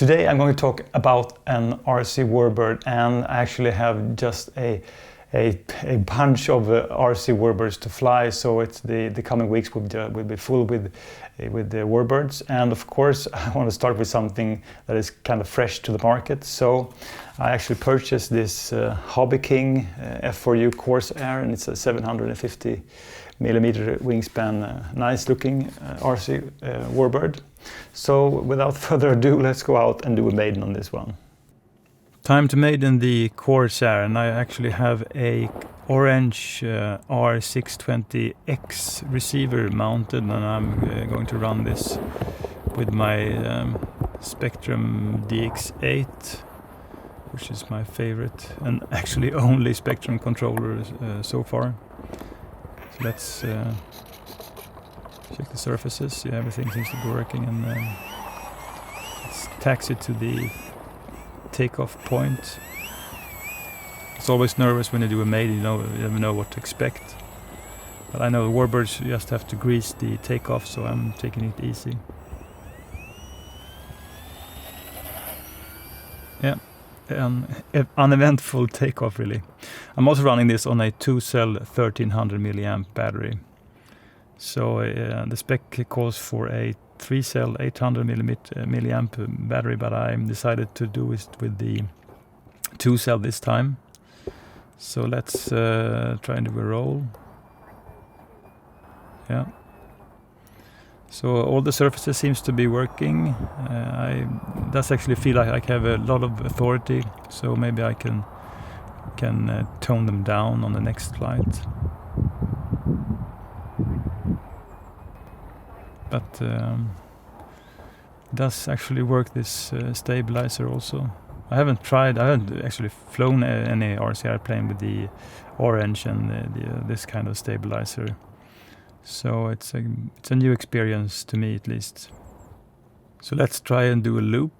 Today I'm going to talk about an RC warbird, and I actually have just a bunch of RC warbirds to fly, so it's the coming weeks will be full with the warbirds. And of course I want to start with something that is kind of fresh to the market. So I actually purchased this Hobbyking F4U Corsair, and it's a 750 millimeter wingspan, nice looking RC warbird. So without further ado, let's go out and do a maiden on this one. Time to maiden the Corsair, and I actually have a orange R620X receiver mounted, and I'm going to run this with my Spectrum DX8, which is my favorite and actually only Spectrum controller so far. So let's check the surfaces. Yeah, everything seems to be working, and let's taxi to the takeoff point. It's always nervous when you do a maiden, you never know what to expect. But I know the warbirds just have to grease the takeoff, so I'm taking it easy. Yeah, an uneventful takeoff really. I'm also running this on a 2-cell 1300 milliamp battery. So the spec calls for a 3-cell 800 milliamp battery, but I decided to do it with the 2-cell this time. So let's try and do a roll. Yeah. So all the surfaces seems to be working. I does actually feel like I have a lot of authority, so maybe I can tone them down on the next flight. But does actually work, this stabilizer also. I haven't actually flown any RC airplane with the orange and this kind of stabilizer. So it's a new experience to me at least. So let's try and do a loop.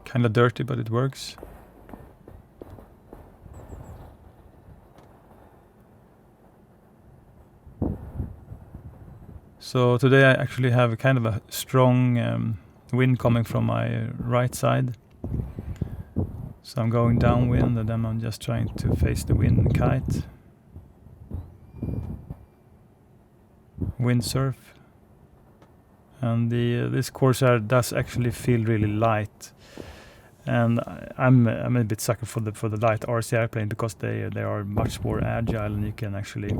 Kind of dirty, but it works. So today I actually have kind of a strong wind coming from my right side. So I'm going downwind, and then I'm just trying to face the wind and kite. Windsurf. And this Corsair does actually feel really light. And I'm a bit sucker for the light RC airplane, because they are much more agile, and you can actually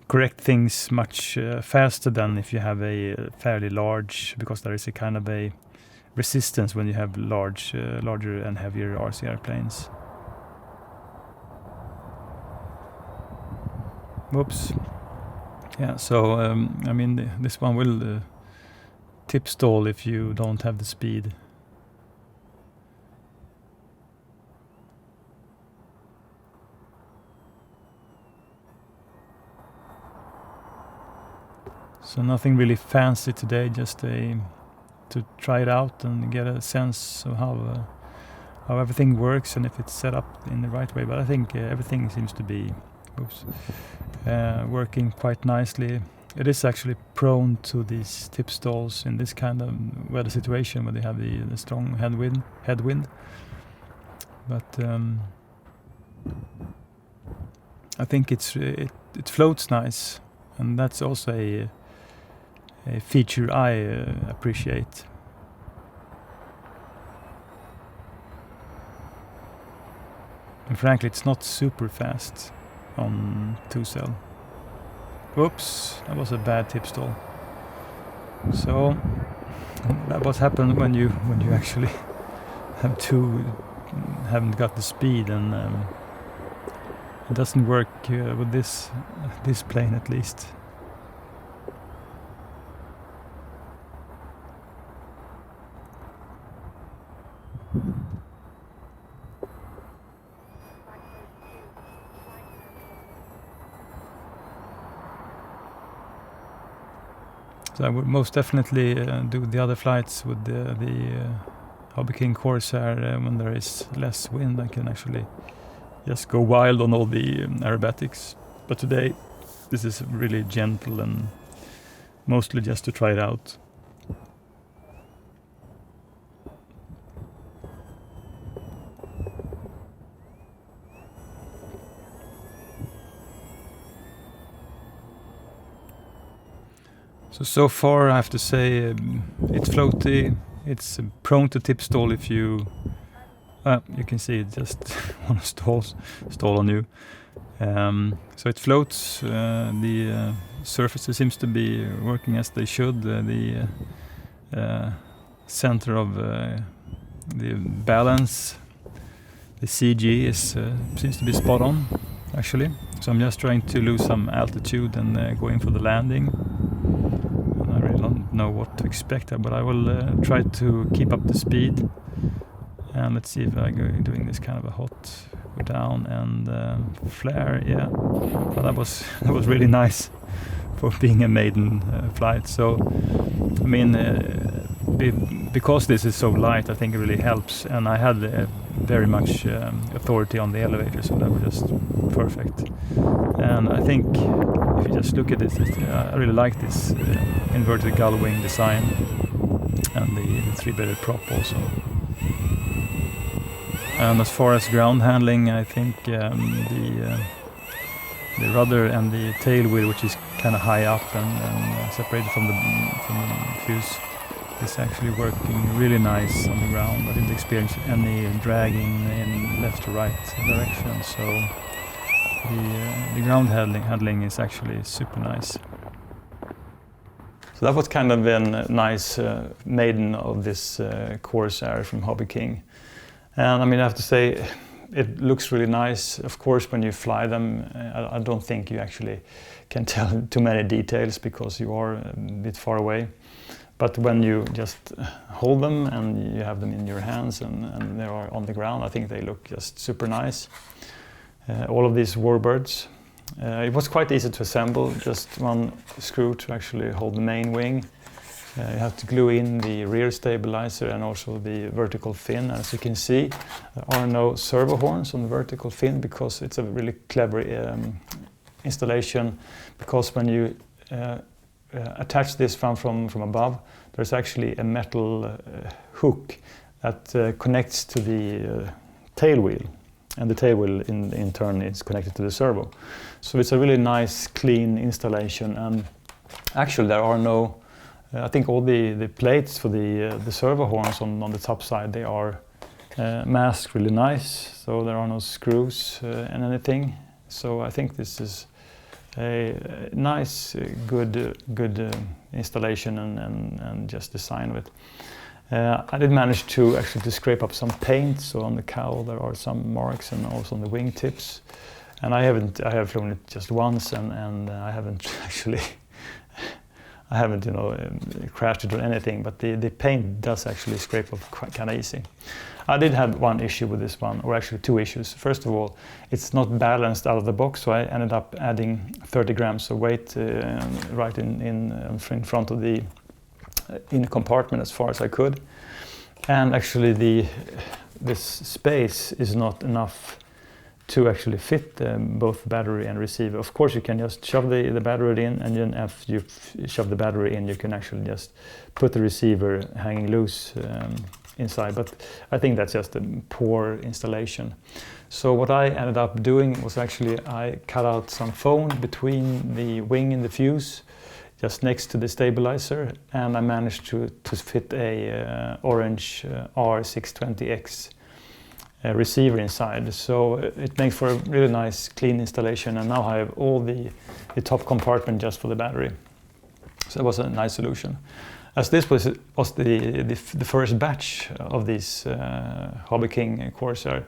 correct things much faster than if you have a fairly large, because there is a kind of a resistance when you have larger and heavier RC airplanes. Whoops. Yeah, so I mean this one will tip stall if you don't have the speed. So nothing really fancy today, just to try it out and get a sense of how everything works and if it's set up in the right way. But I think everything seems to be working quite nicely. It is actually prone to these tip stalls in this kind of weather situation where they have the strong headwind. But I think it floats nice, and that's also a feature I appreciate. And frankly, it's not super fast on 2-cell. Whoops, that was a bad tip stall. So that what happens when you actually haven't got the speed, and it doesn't work with this plane at least. So I would most definitely do the other flights with the Hobbyking Corsair when there is less wind. I can actually just go wild on all the aerobatics. But today this is really gentle and mostly just to try it out. So far I have to say it's floaty, it's prone to tip stall if you can see it just one stall on you. So it floats, the surface seems to be working as they should, the center of the balance, the CG seems to be spot on actually. So I'm just trying to lose some altitude and go in for the landing. And I really don't know what to expect there, but I will try to keep up the speed. And let's see if I go doing this kind of a hot go down and flare. Yeah, but that was really nice for being a maiden flight. So I mean, because this is so light, I think it really helps. And I had very much authority on the elevator, so that was just perfect. And I think if you just look at this, I really like this inverted gull wing design and the three-bedded prop also. And as far as ground handling, I think the rudder and the tail wheel, which is kind of high up and separated from the fuse, is actually working really nice on the ground. I didn't experience any dragging in left to right direction, so the ground handling is actually super nice. So that was kind of a nice maiden of this Corsair from Hobbyking. And I mean, I have to say, it looks really nice. Of course, when you fly them, I don't think you actually can tell too many details because you are a bit far away. But when you just hold them and you have them in your hands and they are on the ground, I think they look just super nice. All of these warbirds. It was quite easy to assemble, just one screw to actually hold the main wing. You have to glue in the rear stabilizer and also the vertical fin. As you can see, there are no servo horns on the vertical fin because it's a really clever installation, because when you attach this from above, there's actually a metal hook that connects to the tail wheel, and the tail wheel in turn is connected to the servo. So it's a really nice, clean installation, and actually there are no I think all the plates for the servo horns on the top side, they are masked really nice, so there are no screws and anything. So I think this is a nice, good installation and just design of it. I did manage to actually scrape up some paint, so on the cowl there are some marks, and also on the wing tips. And I have flown it just once, and I haven't actually. I haven't, crashed it or anything, but the paint does actually scrape off quite kind of easy. I did have one issue with this one, or actually two issues. First of all, it's not balanced out of the box, so I ended up adding 30 grams of weight right in front of the inner compartment as far as I could. And actually this space is not enough to actually fit both battery and receiver. Of course, you can just shove the battery in, and then after you shove the battery in, you can actually just put the receiver hanging loose inside. But I think that's just a poor installation. So what I ended up doing was actually I cut out some foam between the wing and the fuse, just next to the stabilizer, and I managed to fit a orange R620X receiver inside. So it makes for a really nice clean installation, and now I have all the top compartment just for the battery. So it was a nice solution. As this was the first batch of these Hobbyking Corsair,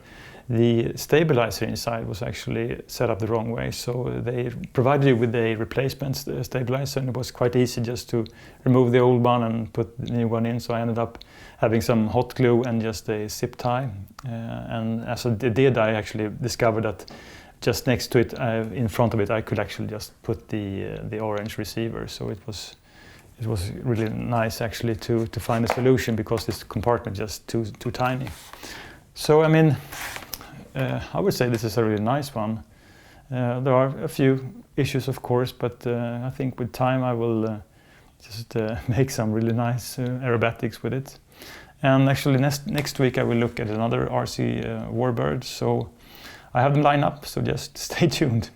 the stabilizer inside was actually set up the wrong way. So they provided you with a replacement stabilizer, and it was quite easy just to remove the old one and put the new one in. So I ended up having some hot glue and just a zip tie. And as I did, I actually discovered that just next to it, in front of it, I could actually just put the orange receiver. So it was really nice actually to find a solution, because this compartment is just too tiny. So I mean, I would say this is a really nice one. There are a few issues, of course, but I think with time I will just make some really nice aerobatics with it. And actually next week I will look at another RC warbird, so I have them lined up, so just stay tuned.